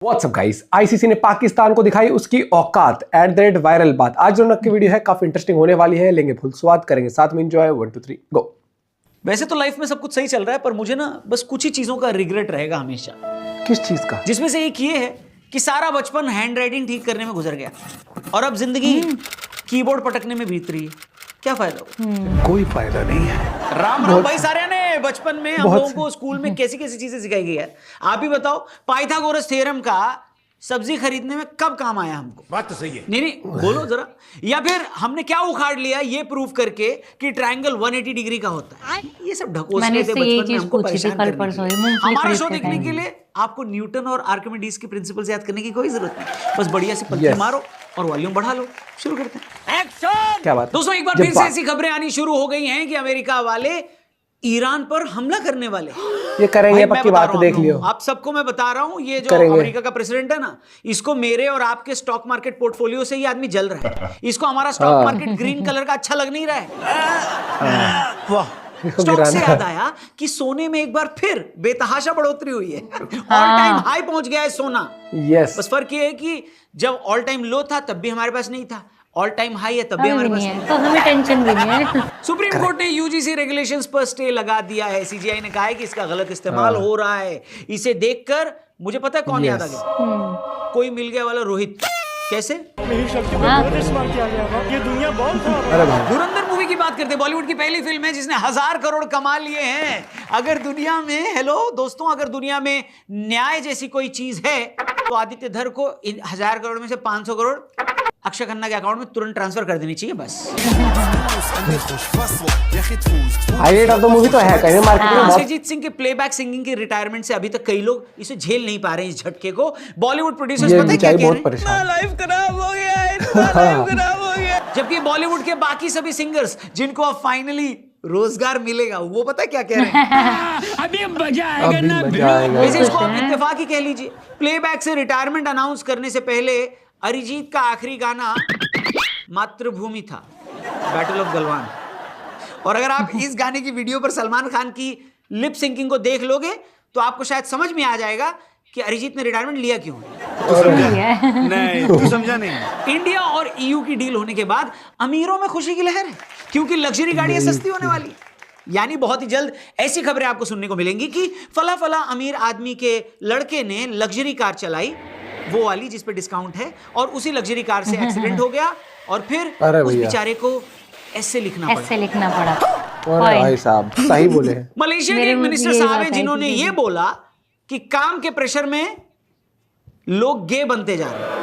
WhatsApp guys, ICC ने पाकिस्तान को दिखाई उसकी औकात @वायरल बात। आज रौनक की वीडियो है, काफी इंटरेस्टिंग होने वाली है, लेंगे फुल स्वाद, करेंगे साथ में एंजॉय। 1 2 3 गो। वैसे तो लाइफ में सब कुछ सही चल रहा है, पर मुझे ना बस कुछ ही चीजों का रिग्रेट रहेगा हमेशा। किस चीज का? जिसमें से एक ये है कि सारा बचपन हैंड राइटिंग ठीक करने में गुजर गया और अब जिंदगी कीबोर्ड पटकने में बीत रही है। क्या फायदा हो? कोई फायदा नहीं है। राम राम भाई सारे ने। बचपन में हम लोगों को स्कूल में कैसी कैसी चीजें सिखाई गई है, आप ही बताओ। पाइथागोरस थ्योरम का सब्जी खरीदने में कब काम आया हमको? बात तो सही है। नहीं बोलो जरा। या फिर हमने क्या उखाड़ लिया ये प्रूव करके कि ट्रायंगल 180 डिग्री का होता है। ये सब ढकोसले थे बचपन में हमको परेशान करने के लिए। हमारा शो देखने के लिए आपको न्यूटन और आर्किमिडीज के प्रिंसिपल्स याद करने की कोई जरूरत नहीं। बस बढ़िया से पत्ती मारो और वॉल्यूम बढ़ा लो। शुरू करते हैं। एक्शन! क्या बात दोस्तों, एक बार फिर से ऐसी खबरें आनी शुरू हो गई हैं कि अमेरिका वाले ईरान पर हमला करने वाले। ये करेंगे, पक्की बात देख लियो। आप सबको मैं बता रहा हूं, ये जो अमेरिका का प्रेसिडेंट है ना, इसको मेरे और आपके स्टॉक मार्केट पोर्टफोलियो से ये आदमी जल रहा है। इसको हमारा स्टॉक मार्केट ग्रीन कलर का अच्छा लग नहीं रहा है। वाह! स्टॉक से याद आया कि सोने में एक बार फिर बेतहाशा बढ़ोतरी हुई है। ऑल टाइम हाई पहुंच गया है सोना। यस। बस फर्क ये है कि जब ऑल टाइम लो था तब भी हमारे पास नहीं था, ऑल टाइम हाई है तब भी हमारे पास नहीं, तो हमें टेंशन भी नहीं है। सुप्रीम कोर्ट ने यूजीसी रेगुलेशंस पर स्टे लगा दिया है। सीजीआई ने कहा है कि इसका गलत इस्तेमाल हो रहा है। इसे देखकर मुझे पता है कौन याद आ गया। कोई मिल गया वाला रोहित। कैसे? ये दुनिया बहुत धुरंधर मूवी की बात करते हैं। बॉलीवुड की पहली फिल्म है जिसने 1000 करोड़ कमा लिए हैं। अगर दुनिया में, हेलो दोस्तों, अगर दुनिया में न्याय जैसी कोई चीज है तो आदित्य धर को 1000 करोड़ में से 500 करोड़ अक्षय खन्ना के अकाउंट में तुरंत ट्रांसफर कर देनी चाहिए बस। हाईलाइट ऑफ द मूवी तो है कहीं मार्केट में। अरिजीत सिंह के प्लेबैक सिंगिंग के रिटायरमेंट से अभी तक कई लोग इसे झेल नहीं पा रहे हैं, इस झटके को। बॉलीवुड प्रोड्यूसर्स पता है क्या कह रहे हैं? लाइफ खराब हो गया है, लाइफ खराब हो गया। जबकि बॉलीवुड के बाकी सभी सिंगर्स जिनको अब फाइनली रोजगार मिलेगा, वो पता है क्या कह रहे हैं? अभी मजा आएगा ना। वैसे इसको आप इत्तेफाक ही कह लीजिए। प्लेबैक से रिटायरमेंट अनाउंस करने से पहले अरिजीत का आखिरी गाना मातृभूमि था, बैटल ऑफ गलवान। और अगर आप इस गाने की वीडियो पर सलमान खान की लिप सिंकिंग को देख लोगे तो आपको शायद समझ में आ जाएगा कि अरिजीत ने रिटायरमेंट लिया क्यों। नहीं, तू समझा नहीं। इंडिया और ईयू की डील होने के बाद अमीरों में खुशी की लहर है, क्योंकि लग्जरी गाड़ियां सस्ती होने वाली। यानी बहुत ही जल्द ऐसी खबरें आपको सुनने को मिलेंगी कि फला फला अमीर आदमी के लड़के ने लग्जरी कार चलाई, वो वाली जिस पे डिस्काउंट है, और उसी लग्जरी कार से एक्सीडेंट हो गया और फिर उस बेचारे को ऐसे लिखना पड़ा। अरे भाई साहब सही बोले। मलेशिया के मिनिस्टर साहब हैं जिन्होंने ये बोला कि काम के प्रेशर में लोग गे बनते जा रहे हैं।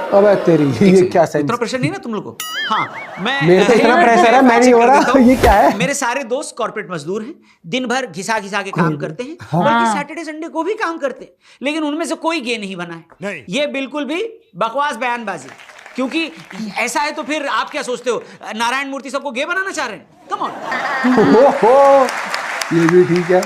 अबे तेरी, ये क्या सेंस? इतना प्रेशर नहीं ना तुम लोग को? हाँ, मेरे को इतना प्रेशर है, मैं नहीं हो रहा। ये क्या है? मेरे सारे दोस्त कॉर्पोरेट मजदूर हैं, दिन भर घिसा घिसा के काम करते हैं, बल्कि सैटरडे संडे को भी काम करते हैं, लेकिन उनमें से कोई गे नहीं बना है। ये बिल्कुल भी बकवास बयानबाजी। क्योंकि ऐसा है तो फिर आप क्या सोचते हो, नारायण मूर्ति सबको गे बनाना चाह रहे हैं? Come on. ये भी ठीक है।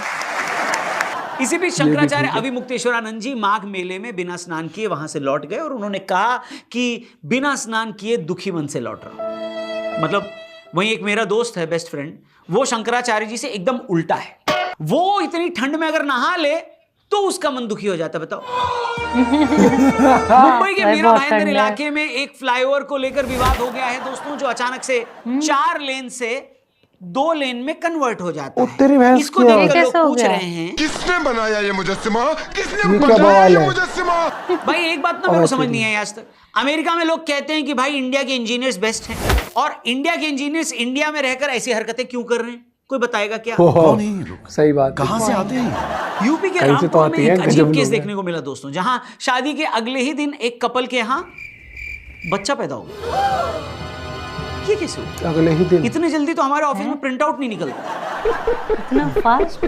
इसी बीच शंकराचार्य अभिमुक्तेश्वरानंद जी माघ मेले में बिना स्नान किए वहां से लौट गए और उन्होंने कहा कि बिना स्नान किए दुखी मन से लौट रहा हूं। मतलब वहीं एक मेरा दोस्त है, बेस्ट फ्रेंड, वो शंकराचार्य जी से एकदम उल्टा है। वो इतनी ठंड में अगर नहा ले तो उसका मन दुखी हो जाता है। बताओ। मुंबई के मीरा भाईंदर इलाके में एक फ्लाईओवर को लेकर विवाद हो गया है दोस्तों, जो अचानक से 4 लेन से 2 लेन में कन्वर्ट हो जाता है। इसको देखकर लोग पूछ रहे हैं, किसने बनाया ये मुजस्सिमा? किसने बनाया ये मुजस्सिमा? भाई एक बात ना मेरे को समझ नहीं आई आज तक। अमेरिका में लोग कहते हैं कि भाई इंडिया के इंजीनियर्स बेस्ट हैं, और इंडिया के इंजीनियर्स इंडिया में रहकर ऐसी हरकतें क्यों कर रहे हैं? कोई बताएगा क्या? सही बात। कहां से आते हैं? यूपी के रामपुर में एक अजीब केस देखने को मिला दोस्तों, जहां शादी के अगले ही दिन एक कपल के यहाँ बच्चा पैदा हो गया। ये कैसे हुआ? अगले ही दिन? इतने जल्दी तो हमारे ऑफिस में प्रिंट आउट नहीं निकलता। इतना फास्ट?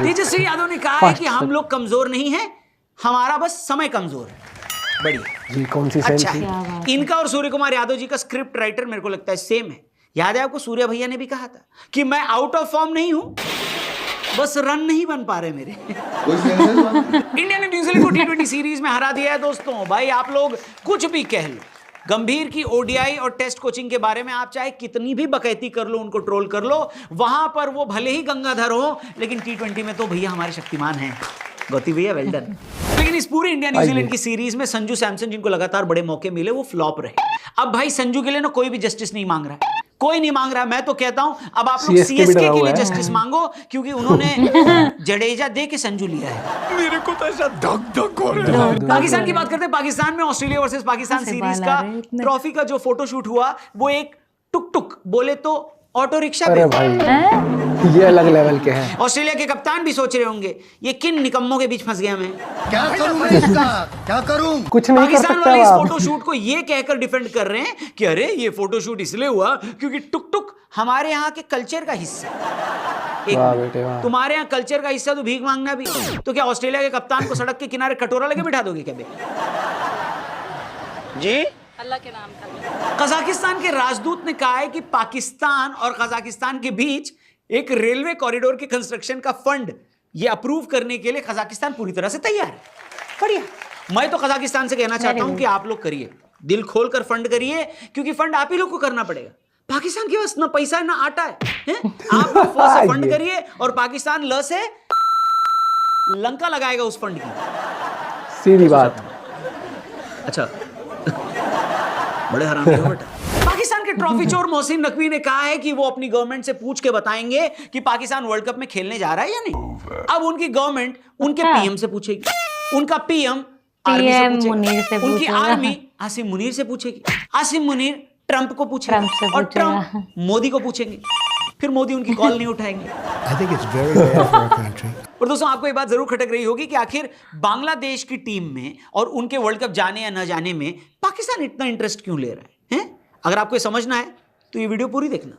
तेजस्वी यादव ने कहा है कि हम लोग कमजोर नहीं हैं, हमारा बस समय कमजोर है। बढ़िया जी, कौन सी सेंस? अच्छा, इनका और सूर्य कुमार यादव जी का स्क्रिप्ट राइटर मेरे को लगता है सेम है। याद है आपको, सूर्या भैया ने भी कहा था कि मैं आउट ऑफ फॉर्म नहीं हूं, बस रन नहीं बन पा रहे मेरे। इंडिया ने न्यूजीलैंड को T20 सीरीज में हरा दिया है दोस्तों। भाई आप लोग कुछ भी कह लो, गंभीर की ओडीआई और टेस्ट कोचिंग के बारे में आप चाहे कितनी भी बकैती कर लो, उनको ट्रोल कर लो, वहां पर वो भले ही गंगाधर हो, लेकिन T20 में तो भैया हमारे शक्तिमान हैं। गौती भैया वेल डन। लेकिन इस पूरी इंडिया न्यूजीलैंड की सीरीज में संजू सैमसन जिनको लगातार बड़े मौके मिले वो फ्लॉप रहे। अब भाई संजू के लिए ना कोई भी जस्टिस नहीं मांग रहा है, कोई नहीं मांग रहा है। मैं तो कहता हूं अब आप लोग सीएसके के लिए जस्टिस मांगो, क्योंकि उन्होंने जडेजा दे के संजू लिया है। मेरे को तो ऐसा धक धक हो रहा है। पाकिस्तान की बात करते हैं। पाकिस्तान में ऑस्ट्रेलिया वर्सेस पाकिस्तान सीरीज का ट्रॉफी का जो फोटोशूट हुआ वो एक टुक टुक बोले तो ऑटो रिक्शा पे। अरे भाई ये अलग लेवल के हैं। ऑस्ट्रेलिया के कप्तान भी सोच रहे होंगे ये किन निकम्मों के बीच फंस गया मैं, क्या करूं मैं इसका, क्या करूं? कुछ नहीं कर पाकिस्तान सकता वाले इस आप। फोटोशूट को ये कहकर डिफेंड कर रहे हैं कि अरे ये फोटोशूट इसलिए हुआ क्योंकि टुक टुक हमारे यहाँ के कल्चर का हिस्सा है। वाह बेटे वाह। तुम्हारे यहाँ कल्चर का हिस्सा तो भीख मांगना भी, तो क्या ऑस्ट्रेलिया के कप्तान को सड़क के किनारे कटोरा लेके बिठा दोगे क्या बे? जी अल्लाह के नाम का। कजाकिस्तान के राजदूत ने कहा है कि पाकिस्तान और कजाकिस्तान के बीच एक रेलवे कॉरिडोर के कंस्ट्रक्शन का फंड ये अप्रूव करने के लिए कजाकिस्तान पूरी तरह से तैयार है। बढ़िया। मैं तो कजाकिस्तान से कहना चाहता हूं कि आप लोग करिए, दिल खोलकर फंड करिए, क्योंकि फंड आप ही लोग को करना पड़ेगा। पाकिस्तान के पास ना पैसा है ना आटा है, आप लोग फ से फंड करिए और पाकिस्तान ल से लंका लगाएगा उस फंड की। सीधी बात। अच्छा बड़े हरामी हो बेटा। पाकिस्तान के ट्रॉफी चोर मोहसिन नकवी ने कहा है कि वो अपनी गवर्नमेंट से पूछ के बताएंगे कि पाकिस्तान वर्ल्ड कप में खेलने जा रहा है या नहीं। अब उनकी गवर्नमेंट उनके पीएम से पूछेगी, उनका पीएम आर्मी से पूछेगा, उनकी आर्मी आसिम मुनीर से पूछेगी, आसिम मुनीर ट्रंप को पूछेगा और ट्रंप मोदी को पूछेंगे, फिर मोदी उनकी कॉल नहीं उठाएंगे। I think it's very rare for our country. और दोस्तों आपको ये बात जरूर खटक रही होगी कि आखिर बांग्लादेश की टीम में और उनके वर्ल्ड कप जाने या न जाने में पाकिस्तान इतना इंटरेस्ट क्यों ले रहा है? अगर आपको ये समझना है तो ये वीडियो पूरी देखना।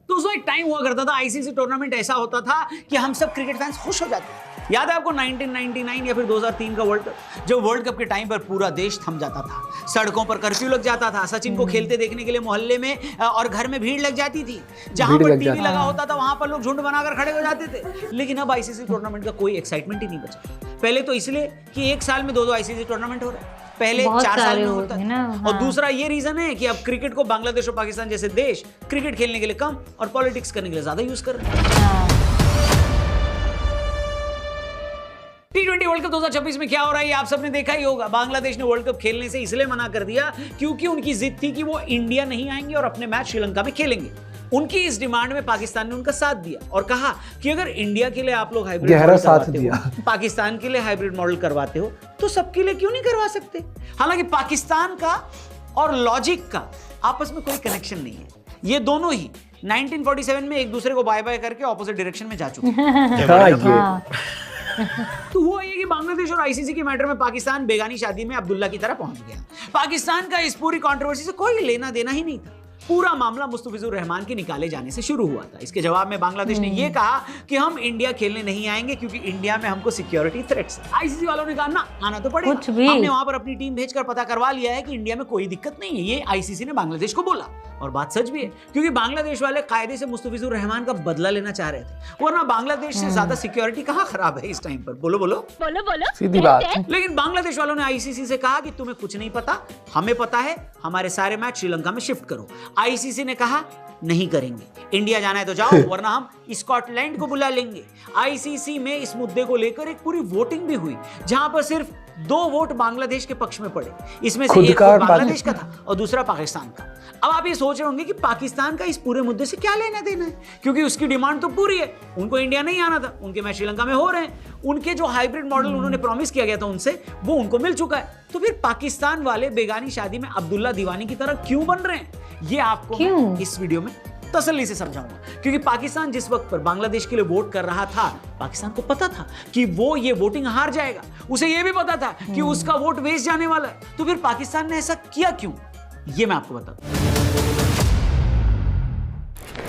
दोस्तों एक टाइम हुआ करता था, आईसीसी टूर्नामेंट ऐसा होता था कि हम सब क्रिकेट फैंस खुश हो जाते। याद है आपको 1999 या फिर 2003 का वर्ल्ड कप, जब वर्ल्ड कप के टाइम पर पूरा देश थम जाता था, सड़कों पर कर्फ्यू लग जाता था, सचिन को खेलते देखने के लिए मोहल्ले में और घर में भीड़ लग जाती थी, जहां पर टीवी लगा होता था वहां पर लोग झुंड बनाकर खड़े हो जाते थे। लेकिन अब आईसीसी टूर्नामेंट का कोई एक्साइटमेंट ही नहीं बचा। पहले तो इसलिए कि एक साल में 2-2 आईसीसी टूर्नामेंट हो रहे हैं, पहले 4 साल में होता था। और दूसरा ये रीजन है कि अब क्रिकेट को बांग्लादेश और पाकिस्तान जैसे देश क्रिकेट खेलने के लिए कम और पॉलिटिक्स करने के लिए ज्यादा यूज कर रहे हैं। T20 वर्ल्ड कप 2026 में क्या हो रहा है आप सबने देखा ही होगा। बांग्लादेश ने वर्ल्ड कप खेलने से इसलिए मना कर दिया क्योंकि उनकी जिद थी कि वो इंडिया नहीं आएंगे और अपने मैच श्रीलंका में खेलेंगे। उनकी इस डिमांड में पाकिस्तान ने उनका साथ दिया और कहा कि अगर इंडिया के लिए आप लोग हाइब्रिड मॉडल करवाते हो, पाकिस्तान के लिए हाइब्रिड मॉडल करवाते हो, तो सबके लिए क्यों नहीं करवा सकते। हालांकि पाकिस्तान का और लॉजिक का आपस में कोई कनेक्शन नहीं है। ये दोनों ही 1947 में एक दूसरे को बाय बाय करके ऑपोजिट डायरेक्शन में जा चुके हैं। तो हुआ ये कि बांग्लादेश और आईसीसी के मैटर में पाकिस्तान बेगानी शादी में अब्दुल्ला की तरह पहुंच गया। पाकिस्तान का इस पूरी कंट्रोवर्सी से कोई लेना देना ही नहीं था। पूरा मामला मुस्तफिजुर रहमान के निकाले जाने से शुरू हुआ था। इसके जवाब में बांग्लादेश ने यह कहा कि हम इंडिया खेलने नहीं आएंगे क्योंकि इंडिया में हमको सिक्योरिटी थ्रेट्स है। आईसीसी वालों ने कहा ना आना तो पड़ेगा, हमने वहां पर अपनी टीम भेजकर पता करवा लिया है कि इंडिया में कोई दिक्कत नहीं है। ये आईसीसी ने बांग्लादेश को बोला और बात सच भी है, क्योंकि बांग्लादेश वाले कायदे से मुस्तफिजुर रहमान का बदला लेना चाह रहे थे, वरना बांग्लादेश से ज्यादा सिक्योरिटी कहां खराब है इस टाइम पर। बोलो बोलो बोलो बोलो सीधी बात। लेकिन बांग्लादेश वालों ने आईसीसी से कहा कि तुम्हें कुछ नहीं पता, हमें पता है, हमारे सारे मैच श्रीलंका में शिफ्ट करो। आईसीसी ने कहा नहीं करेंगे, इंडिया जाना है तो जाओ वरना हम स्कॉटलैंड को बुला लेंगे। आईसीसी में इस मुद्दे को लेकर एक पूरी वोटिंग भी हुई जहां पर सिर्फ 2 वोट बांग्लादेश के पक्ष में पड़े। इसमें से एक वोट बांग्लादेश का था और दूसरा पाकिस्तान का। अब आप ये सोच रहे होंगे कि पाकिस्तान का इस पूरे मुद्दे से क्या लेना देना है, क्योंकि उसकी डिमांड तो पूरी है, उनको इंडिया नहीं आना था, उनके मैच श्रीलंका में हो रहे हैं, उनके जो हाइब्रिड मॉडल उन्होंने प्रॉमिस किया गया था उनसे वो उनको मिल चुका है। तो फिर पाकिस्तान वाले बेगानी शादी में अब्दुल्ला दीवानी की तरह क्यों बन रहे हैं, ये आपको इस वीडियो में तसल्ली से समझाऊंगा। क्योंकि पाकिस्तान जिस वक्त पर बांग्लादेश के लिए वोट कर रहा था, पाकिस्तान को पता था कि वो ये वोटिंग हार जाएगा, उसे ये भी पता था कि उसका वोट वेस्ट जाने वाला है। तो फिर पाकिस्तान ने ऐसा किया क्यों, ये मैं आपको बताता हूं।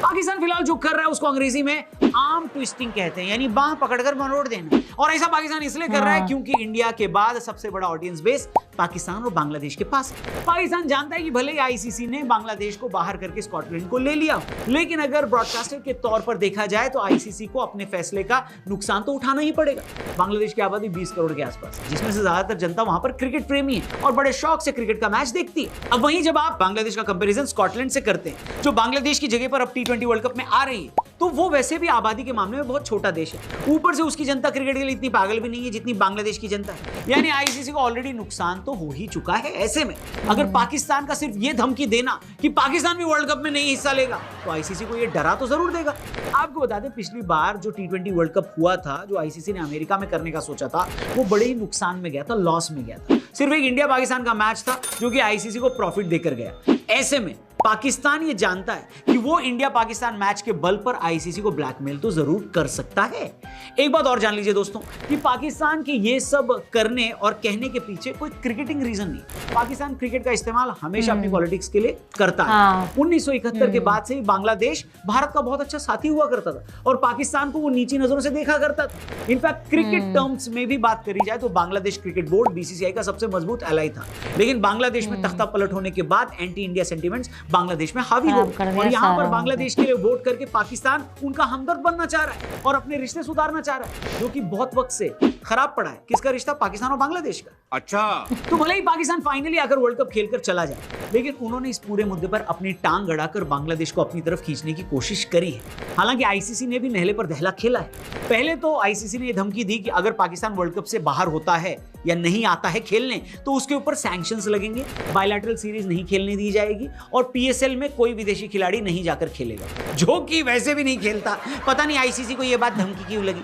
पाकिस्तान फिलहाल जो कर रहा है उसको अंग्रेजी में आर्म ट्विस्टिंग कहते हैं, यानी बांह पकड़कर मरोड़ देना। और ऐसा पाकिस्तान इसलिए कर रहा है क्योंकि इंडिया के बाद सबसे बड़ा ऑडियंस बेस पाकिस्तान और बांग्लादेश के पास है। पाकिस्तान जानता है कि भले ही आईसीसी ने बांग्लादेश को बाहर करके स्कॉटलैंड को ले लिया, लेकिन अगर ब्रॉडकास्टर के तौर पर देखा जाए तो आईसीसी को अपने फैसले का नुकसान तो उठाना ही पड़ेगा। बांग्लादेश की आबादी 20 करोड़ के आसपास, जिसमें से ज्यादातर जनता वहां पर क्रिकेट प्रेमी है और बड़े शौक से क्रिकेट का मैच देखती है। अब वहीं जब आप बांग्लादेश का कंपैरिजन स्कॉटलैंड से करते हैं, जो बांग्लादेश की जगह पर अब T20 वर्ल्ड कप में आ रही है, तो वो वैसे भी आबादी के मामले में बहुत छोटा देश है। ऊपर से उसकी जनता क्रिकेट के लिए इतनी पागल भी नहीं है जितनी बांग्लादेश की जनता है। यानी आईसीसी को ऑलरेडी नुकसान तो हो ही चुका है। ऐसे में अगर पाकिस्तान का सिर्फ ये धमकी देना कि पाकिस्तान भी वर्ल्ड कप में नहीं हिस्सा लेगा, तो आईसीसी को ये डरा तो जरूर देगा। आपको बता दें, पिछली बार जो T20 वर्ल्ड कप हुआ था, जो आईसीसी ने अमेरिका में करने का सोचा था, वो बड़े ही नुकसान में गया था, लॉस में गया था। सिर्फ एक इंडिया पाकिस्तान का मैच था जो कि आईसीसी को प्रॉफिट देकर गया। ऐसे में पाकिस्तान ये जानता है कि वो इंडिया पाकिस्तान मैच के बल पर आईसीसी को ब्लैकमेल तो जरूर कर सकता है। एक बात और जान लीजिए दोस्तों कि पाकिस्तान के ये सब करने और कहने के पीछे कोई क्रिकेटिंग रीजन नहीं। पाकिस्तान क्रिकेट का इस्तेमाल हमेशा अपनी पॉलिटिक्स के लिए करता है। 1971 के बाद से ही बांग्लादेश भारत का बहुत अच्छा साथी हुआ करता था और पाकिस्तान को वो नीची नजरों से देखा करता था। इनफैक्ट क्रिकेट टर्म्स में भी बात करी जाए तो बांग्लादेश क्रिकेट बोर्ड बीसीसीआई का सबसे मजबूत एलाई था। लेकिन बांग्लादेश में तख्ता पलट होने के बाद एंटी इंडिया सेंटीमेंट्स बांग्लादेश में हावी हो और यहाँ पर बांग्लादेश के लिए वोट करके पाकिस्तान उनका हमदर्द बनना चाह रहा है और अपने रिश्ते सुधारना चाह रहा है, जो कि बहुत वक्त से खराब पड़ा है। किसका रिश्ता? पाकिस्तान और बांग्लादेश का। अच्छा, तो भले ही पाकिस्तान फाइनली आकर वर्ल्ड कप खेलकर चला जाए, लेकिन उन्होंने इस पूरे मुद्दे पर अपनी टांग अड़ाकर बांग्लादेश को अपनी तरफ खींचने की कोशिश करी है। हालांकि आईसीसी ने भी नहले पर दहला खेला है। पहले तो आईसीसी ने यह धमकी दी कि अगर पाकिस्तान वर्ल्ड कप से बाहर होता है या नहीं आता है खेलने तो उसके ऊपर सैंक्शंस लगेंगे, बायलैटरल सीरीज नहीं खेलने दी जाएगी और पीएसएल में कोई विदेशी खिलाड़ी नहीं जाकर खेलेगा, जो कि वैसे भी नहीं खेलता। पता नहीं आईसीसी को यह बात धमकी क्यों लगी।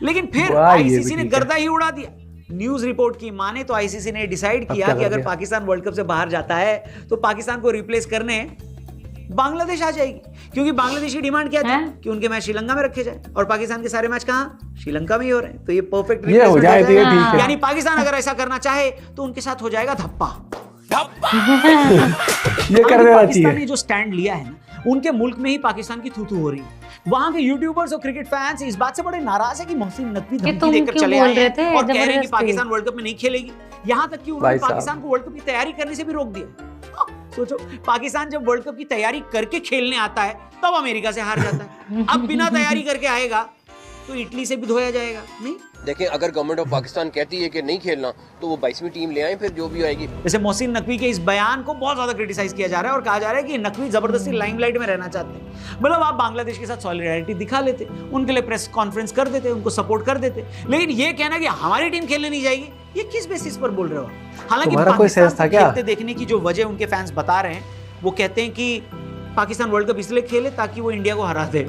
लेकिन फिर आईसीसी ने गर्दा ही उड़ा दिया। न्यूज रिपोर्ट की माने तो आईसीसी ने डिसाइड किया कि अगर पाकिस्तान वर्ल्ड कप से बाहर जाता है तो पाकिस्तान को रिप्लेस करने बांग्लादेश आ जाएगी, क्योंकि बांग्लादेश की डिमांड क्या थी कि उनके मैच श्रीलंका में रखे जाए और पाकिस्तान के सारे मैच कहां? श्रीलंका में ही हो रहे हैं। तो ये परफेक्ट ये हो जाए तो ये ठीक है। यानी पाकिस्तान अगर ऐसा करना चाहे तो उनके साथ हो जाएगा धप्पा। ये कर देना पाकिस्तान चाहिए। ने जो स्टैंड लिया है ना, उनके मुल्क में ही पाकिस्तान की थू-थू हो रही है। वहां के यूट्यूबर्स और क्रिकेट फैंस इस बात से बड़े नाराज है कि मोहसिन नकवी धमकी देकर चले आए हैं और कह रहे हैं कि पाकिस्तान वर्ल्ड कप में नहीं खेलेगी। यहां तक कि उन्होंने पाकिस्तान को वर्ल्ड कप की तैयारी करने से भी रोक दिया। सोचो, पाकिस्तान जब वर्ल्ड कप की तैयारी करके खेलने आता है तब अमेरिका से हार जाता है। अब बिना तैयारी करके आएगा तो इटली से भी धोया जाएगा। नहीं, देखें, अगर गवर्नमेंट ऑफ पाकिस्तान कहती है कि नहीं खेलना तो वो 22वीं टीम ले आए, फिर जो भी आएगी। जैसे मोहसिन नकवी के इस बयान को बहुत ज्यादा क्रिटिसाइज किया जा रहा है और कहा जा रहा है कि नकवी जबरदस्ती लाइमलाइट में रहना चाहते हैं। मतलब आप बांग्लादेश के साथ सॉलिडारिटी दिखा लेते, उनके लिए प्रेस कॉन्फ्रेंस कर देते, उनको सपोर्ट कर देते, लेकिन ये कहना कि हमारी टीम खेलने नहीं जाएगी, ये किस बेसिस पर बोल रहे हो? हालांकि पाकिस्तान को खेलते देखने की जो वजह उनके फैंस बता रहे हैं, वो कहते हैं कि पाकिस्तान वर्ल्ड कप इसलिए खेले ताकि वो इंडिया को हरा दे।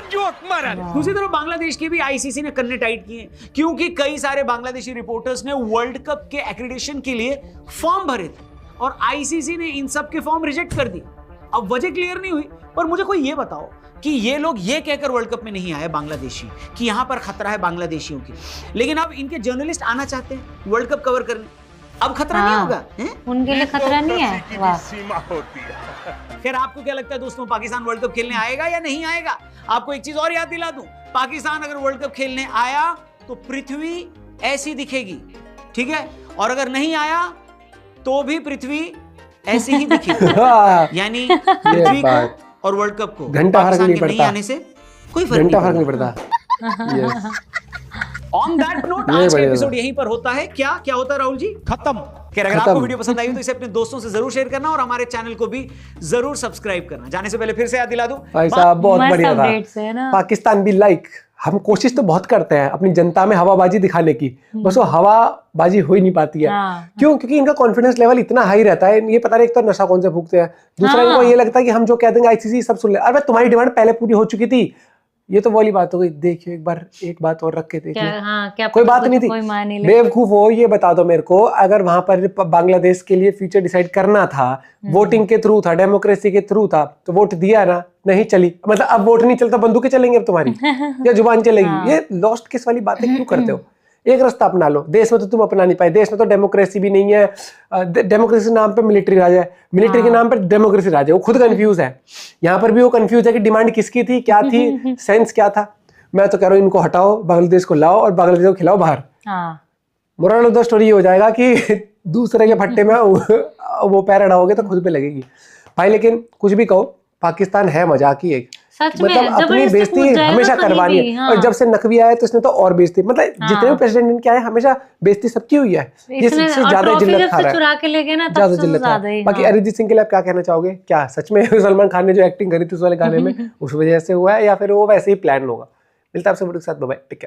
दूसरी तरफ बांग्लादेश की भी आईसीसी ने कन्ने टाइट किए, क्योंकि कई सारे बांग्लादेशी रिपोर्टर्स ने वर्ल्ड कप के एक्रेडिटेशन के लिए फॉर्म भरे थे और आईसीसी ने इन सब के फॉर्म रिजेक्ट कर दिए। अब वजह क्लियर नहीं हुई, पर मुझे कोई ये बताओ कि ये लोग ये कहकर वर्ल्ड कप में नहीं आए बांग्लादेशी कि यहां पर खतरा है बांग्लादेशियों के, लेकिन अब इनके जर्नलिस्ट आना चाहते हैं वर्ल्ड कप कवर करने। अब खतरा नहीं होगा है? उनके लिए खतरा नहीं है। वाह, सीमा होती है। खैर, आपको क्या लगता है दोस्तों, पाकिस्तान वर्ल्ड कप खेलने आएगा या नहीं आएगा? आपको एक चीज और याद दिला दूं, पाकिस्तान अगर वर्ल्ड कप खेलने आया तो पृथ्वी ऐसी दिखेगी, ठीक है, और अगर नहीं आया तो भी पृथ्वी ऐसी ही दिखेगी। यानी पृथ्वी को और वर्ल्ड कप को घंटा फर्क नहीं पड़ता, आने से कोई फर्क नहीं पड़ता। ऑन दैट नोट आज का एपिसोड यहीं पर होता है। क्या होता है राहुल जी? खत्म। अगर आपको वीडियो पसंद आई तो इसे अपने दोस्तों से जरूर शेयर करना और हमारे चैनल को भी जरूर सब्सक्राइब करना। जाने से पहले फिर से याद दिला दूं, भाई साहब बहुत बढ़िया था। पाकिस्तान भी लाइक, हम कोशिश तो बहुत करते हैं अपनी जनता में हवाबाजी दिखाने की, बस वो हवाबाजी हो ही नहीं पाती है। क्यों? क्योंकि इनका कॉन्फिडेंस लेवल इतना हाई रहता है, ये पता नहीं एक तो नशा कौन से फूकते हैं, दूसरा इनको ये लगता है कि हम जो कह देंगे आईसीसी सब सुन ले। अरे तुम्हारी डिमांड पहले पूरी हो चुकी थी। ये तो वाली बात हो गई। देखिए एक बात और रख के देखिए, कोई बात नहीं थी। बेवकूफ हो, ये बता दो मेरे को, अगर वहां पर बांग्लादेश के लिए फ्यूचर डिसाइड करना था, वोटिंग के थ्रू था, डेमोक्रेसी के थ्रू था, तो वोट दिया ना, नहीं चली, मतलब अब वोट नहीं चलता, बंदूकें चलेंगे अब तुम्हारी या जुबान चलेगी? ये लॉस्ट केस वाली बातें क्यों करते हो? एक रास्ता अपना लो। देश में तो तुम अपना नहीं पाए, देश में तो डेमोक्रेसी भी नहीं है। डेमोक्रेसी के नाम पे मिलिट्री राज है, मिलिट्री के नाम पे डेमोक्रेसी राज है। वो खुद कंफ्यूज है, यहाँ पर भी वो कंफ्यूज है कि डिमांड किसकी थी, क्या थी, सेंस क्या था। मैं तो कह रहा हूँ इनको हटाओ, बांग्लादेश को लाओ और बांग्लादेश को खिलाओ बाहर। मोरल ऑफ द स्टोरी ये हो जाएगा कि दूसरे के फट्टे में वो पैर अड़ाओगे तो खुद पे लगेगी भाई। लेकिन कुछ भी कहो, पाकिस्तान है मजाक ही एक। सच में मतलब अपनी जबरदस्ती बेइज्जती कूद जाएगा हमेशा कहीं करवानी भी, है। हाँ। और जब से नकवी आया तो इसने तो और बेइज्जती, मतलब जितने भी प्रेसिडेंट इनके आए हमेशा बेइज्जती सबकी हुई है, ये इसने सबसे और ज्यादा ट्रॉफी जिल्लत जब खा से रहा है, चुरा के ले गए ना तब ज्यादा से जिल्लत खा ज्यादा रहा ही। है। बाकी हाँ। अरिजीत सिंह के लिए आप क्या कहना चाहोगे? क्या सच में सलमान खान ने जो एक्टिंग करी थी उस वाले गाने में उस वजह से हुआ है, या फिर वो वैसे ही प्लान होगा? मिलता है आपसे वीडियो के साथ, बाय बाय, टेक केयर।